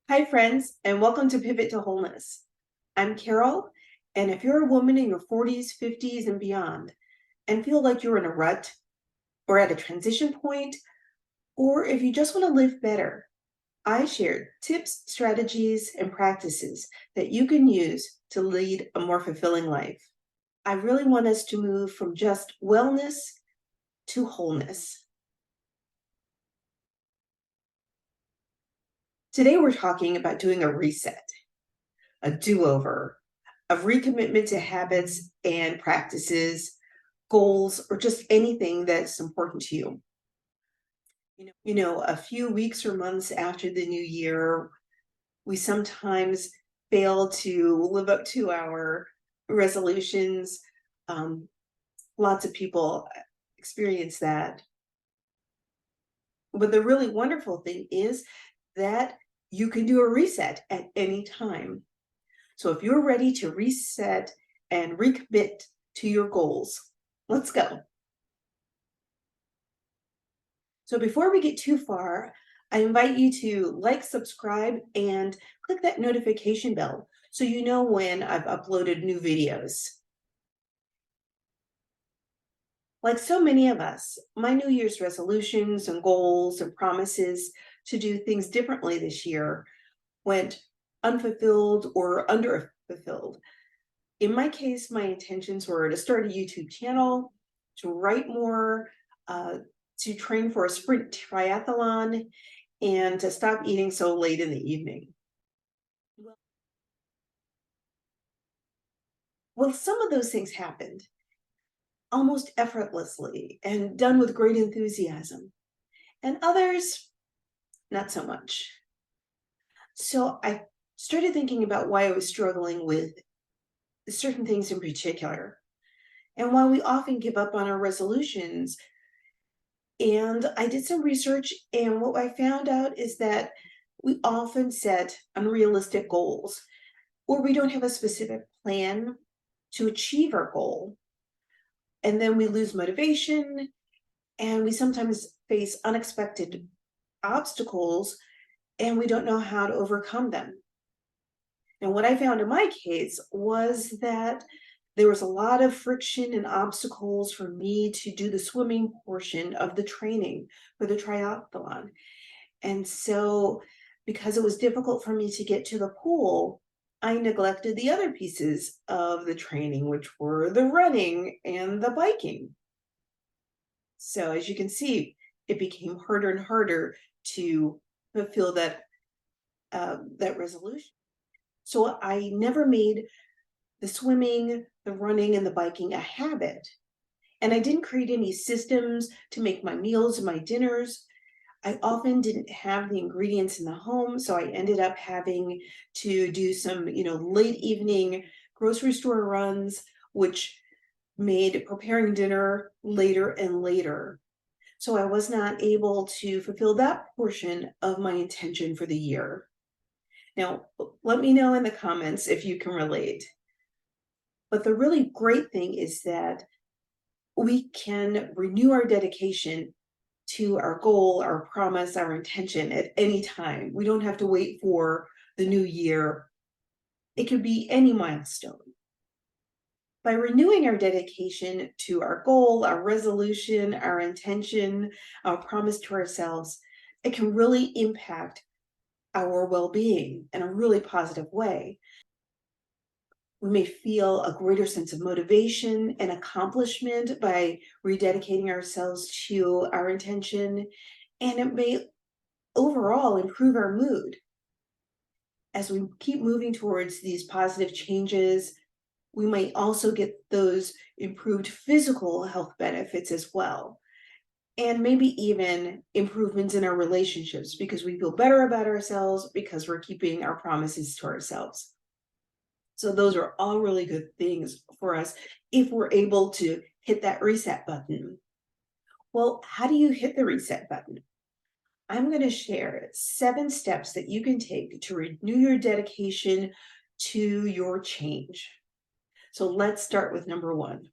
Hi, friends, and welcome to Pivot to Wholeness. I'm Carol, and if you're a woman in your 40s, 50s, and beyond, and feel like you're in a rut or at a transition point, or if you just want to live better, I share tips, strategies, and practices that you can use to lead a more fulfilling life. I really want us to move from just wellness to wholeness. Today, we're talking about doing a reset, a do over, a recommitment to habits and practices, goals, or just anything that's important to you. A few weeks or months after the new year, we sometimes fail to live up to our resolutions. Um, Lots of people experience that. But the really wonderful thing is that you can do a reset at any time. So if you're ready to reset and recommit to your goals, let's go. So before we get too far, I invite you to like, subscribe, and click that notification bell so you know when I've uploaded new videos. Like so many of us, my New Year's resolutions and goals and promises to do things differently this year went unfulfilled or underfulfilled. In my case, my intentions were to start a YouTube channel, to write more, uh, to train for a sprint triathlon, and to stop eating so late in the evening. Well, some of those things happened almost effortlessly and done with great enthusiasm, and others, not so much. So I started thinking about why I was struggling with certain things in particular, and why we often give up on our resolutions. And I did some research, and what I found out is that we often set unrealistic goals, or we don't have a specific plan to achieve our goal. And then we lose motivation, and we sometimes face unexpected obstacles, and we don't know how to overcome them. And what I found in my case was that there was a lot of friction and obstacles for me to do the swimming portion of the training for the triathlon. And so, because it was difficult for me to get to the pool, I neglected the other pieces of the training, which were the running and the biking. So, as you can see, it became harder and harder to fulfill that resolution. So, I never made the swimming, the running, and the biking a habit. And I didn't create any systems to make my meals and my dinners. I often didn't have the ingredients in the home, so I ended up having to do some, late evening grocery store runs, which made preparing dinner later and later. So I was not able to fulfill that portion of my intention for the year. Now, let me know in the comments if you can relate. But the really great thing is that we can renew our dedication to our goal, our promise, our intention at any time. We don't have to wait for the new year. It could be any milestone. By renewing our dedication to our goal, our resolution, our intention, our promise to ourselves, it can really impact our well being in a really positive way. We may feel a greater sense of motivation and accomplishment by rededicating ourselves to our intention, and it may overall improve our mood. As we keep moving towards these positive changes, we might also get those improved physical health benefits as well. And maybe even improvements in our relationships because we feel better about ourselves because we're keeping our promises to ourselves. So, those are all really good things for us if we're able to hit that reset button. Well, how do you hit the reset button? I'm going to share 7 steps that you can take to renew your dedication to your change. So let's start with number 1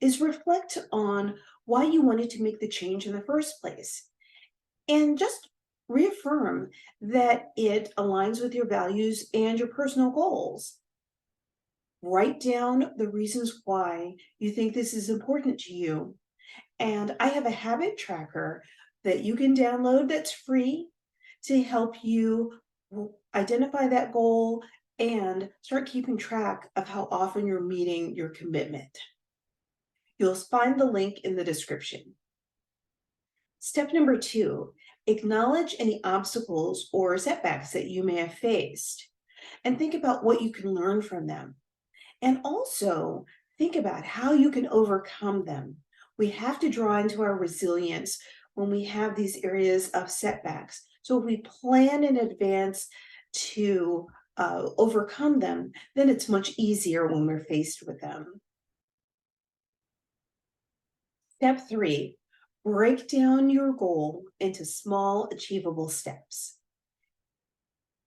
is reflect on why you wanted to make the change in the first place. And just Reaffirm that it aligns with your values and your personal goals. Write down the reasons why you think this is important to you. And I have a habit tracker that you can download that's free to help you identify that goal and start keeping track of how often you're meeting your commitment. You'll find the link in the description. Step number 2, acknowledge any obstacles or setbacks that you may have faced and think about what you can learn from them. And also think about how you can overcome them. We have to draw into our resilience when we have these areas of setbacks. So if we plan in advance to overcome them, then it's much easier when we're faced with them. Step 3, break down your goal into small, achievable steps.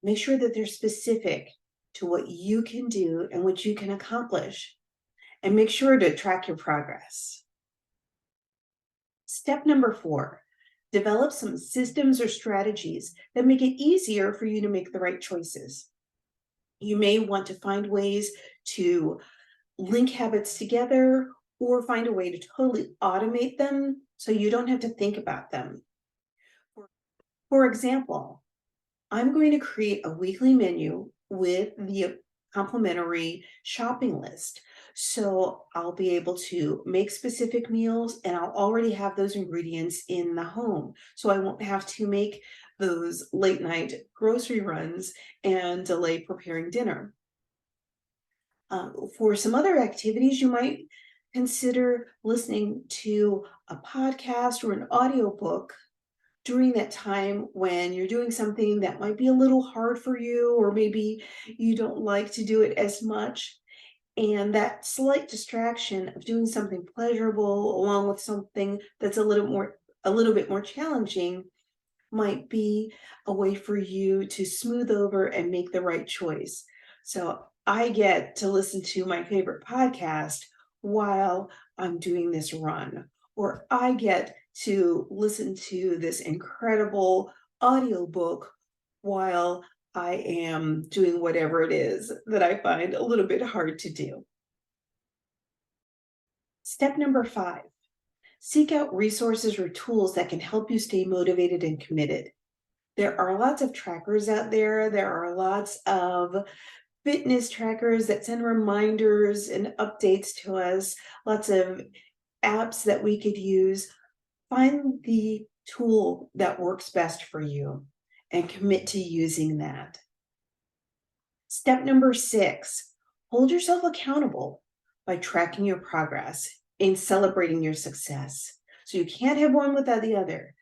Make sure that they're specific to what you can do and what you can accomplish, and make sure to track your progress. Step number 4, develop some systems or strategies that make it easier for you to make the right choices. You may want to find ways to link habits together or find a way to totally automate them so you don't have to think about them. For example, I'm going to create a weekly menu with the complimentary shopping list. So I'll be able to make specific meals and I'll already have those ingredients in the home. So I won't have to make those late night grocery runs and delay preparing dinner. For some other activities, you might consider listening to a podcast or an audiobook during that time when you're doing something that might be a little hard for you, or maybe you don't like to do it as much. And that slight distraction of doing something pleasurable along with something that's a little bit more challenging might be a way for you to smooth over and make the right choice. So I get to listen to my favorite podcast while I'm doing this run, or I get to listen to this incredible audiobook while I am doing whatever it is that I find a little bit hard to do. Step number 5, seek out resources or tools that can help you stay motivated and committed. There are lots of trackers out there. There are lots of fitness trackers that send reminders and updates to us, lots of apps that we could use. Find the tool that works best for you and commit to using that. Step number 6, hold yourself accountable by tracking your progress and celebrating your success. So you can't have one without the other.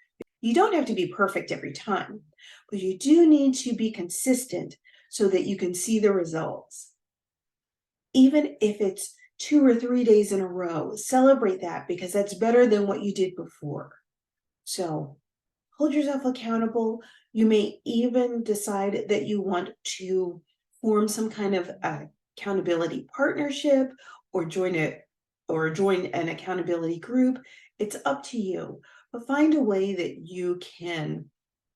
You don't have to be perfect every time, but you do need to be consistent so that you can see the results. Even if it's 2 or 3 days in a row, celebrate that because that's better than what you did before. So hold yourself accountable. You may even decide that you want to form some kind of accountability partnership or join an accountability group. It's up to you, but find a way that you can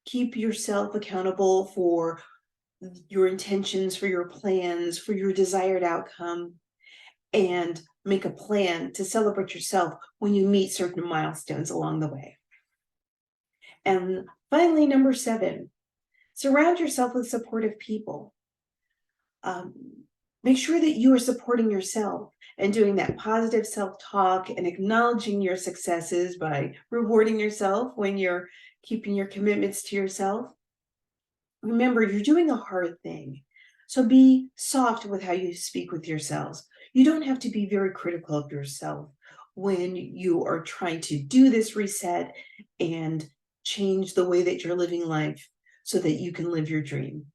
keep yourself accountable for your intentions, for your plans, for your desired outcome, and make a plan to celebrate yourself when you meet certain milestones along the way. And finally, number 7, surround yourself with supportive people. Make sure that you are supporting yourself and doing that positive self-talk and acknowledging your successes by rewarding yourself when you're keeping your commitments to yourself. Remember, you're doing a hard thing, so be soft with how you speak with yourselves. You don't have to be very critical of yourself when you are trying to do this reset and change the way that you're living life so that you can live your dream.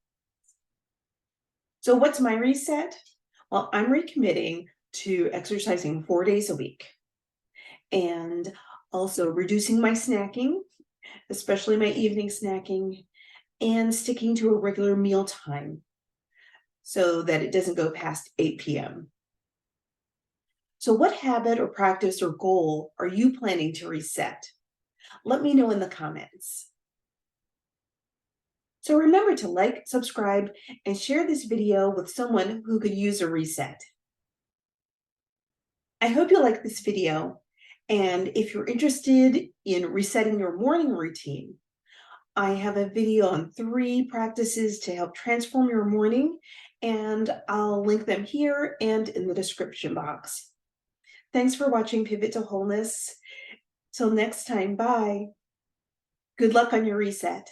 So what's my reset? Well, I'm recommitting to exercising 4 days a week and also reducing my snacking, especially my evening snacking, and sticking to a regular meal time so that it doesn't go past 8 p.m. So what habit or practice or goal are you planning to reset? Let me know in the comments. So remember to like, subscribe, and share this video with someone who could use a reset. I hope you like this video. And if you're interested in resetting your morning routine, I have a video on 3 practices to help transform your morning, and I'll link them here and in the description box. Thanks for watching Pivot to Wholeness. Till next time, bye. Good luck on your reset.